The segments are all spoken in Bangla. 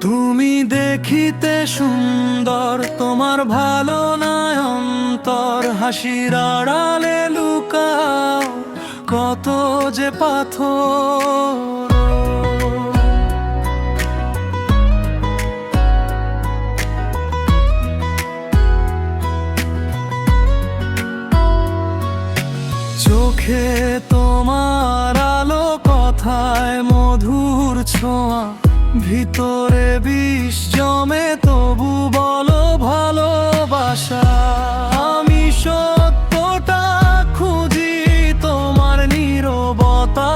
তুমি দেখিতে সুন্দর, তোমার ভালো নয় অন্তর, হাসির আড়ালে লুকাও কত যে পাথর। চোখে তোমার আলো, কথায় মধুর ছোঁয়া, ভিতরে বিষ জমে তবু বলো ভালোবাসা। আমি সত্যটা খুঁজি তোমার নীরবতায়,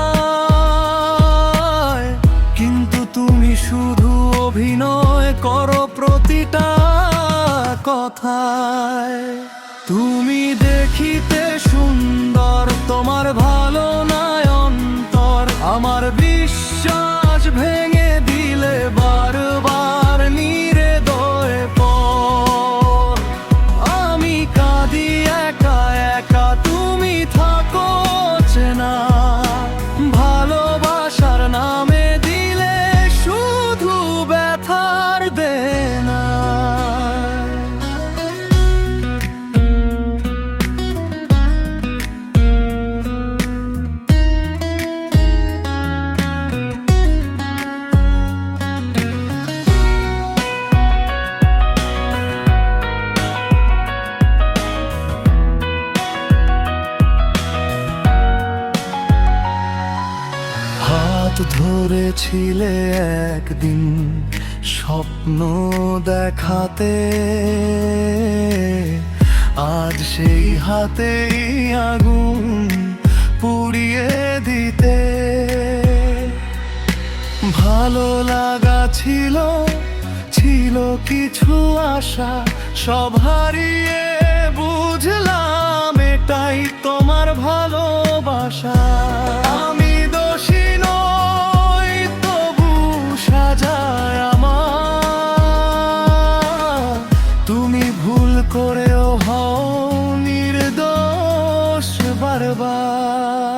কিন্তু তুমি শুধু অভিনয় করো প্রতিটা কথায়। তুমি দেখিতে সুন্দর, তোমার ভালো নয় অন্তর, আমার বিশ্বাস ভেঙে দিলে বারবার নির্দয় পর। আমি কাঁদি একা একা, তুমি থাকো চেনা, ভালোবাসার নামে দিলে শুধু ব্যথার দেনা। হাত ধরেছিলে একদিন স্বপ্ন দেখাতে, আজ সেই হাতেই আগুন পুড়িয়ে দিতে। ভালো লাগা ছিল, ছিল কিছু আশা, সব হারিয়ে বুঝলাম এটাই তোমার ভালোবাসা। আমি দোষী নই, তবু সাজায় আমার, তুমি ভুল করেও হও নির্দোষ বারবার।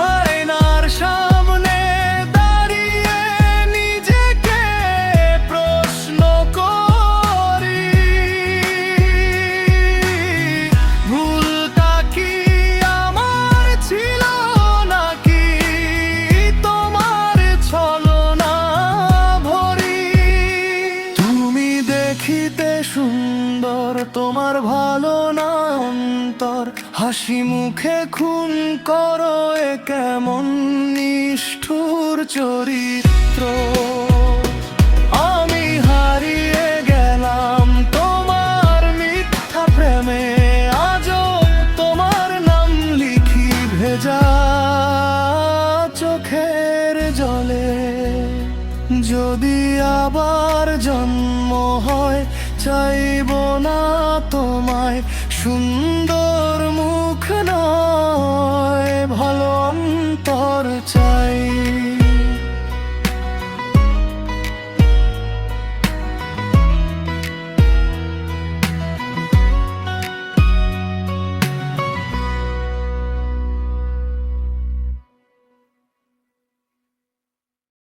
আয়নার সামনে দাঁড়িয়ে নিজেকে প্রশ্ন করি, ভুলটা কি আমার ছিল নাকি তোমার ছলনা ভরি। তুমি দেখিতে সুন্দর, তোমার ভালো না অন্তর, হাসি মুখে খুন করো এ কেমন নিষ্ঠুর চরিত্র। আমি হারিয়ে গেলাম তোমার মিথ্যা প্রেমে, আজও তোমার নাম লিখি ভেজা চোখের জলে। যদি আবার জন্ম হয়, চাইব না তোমায় সুন্দর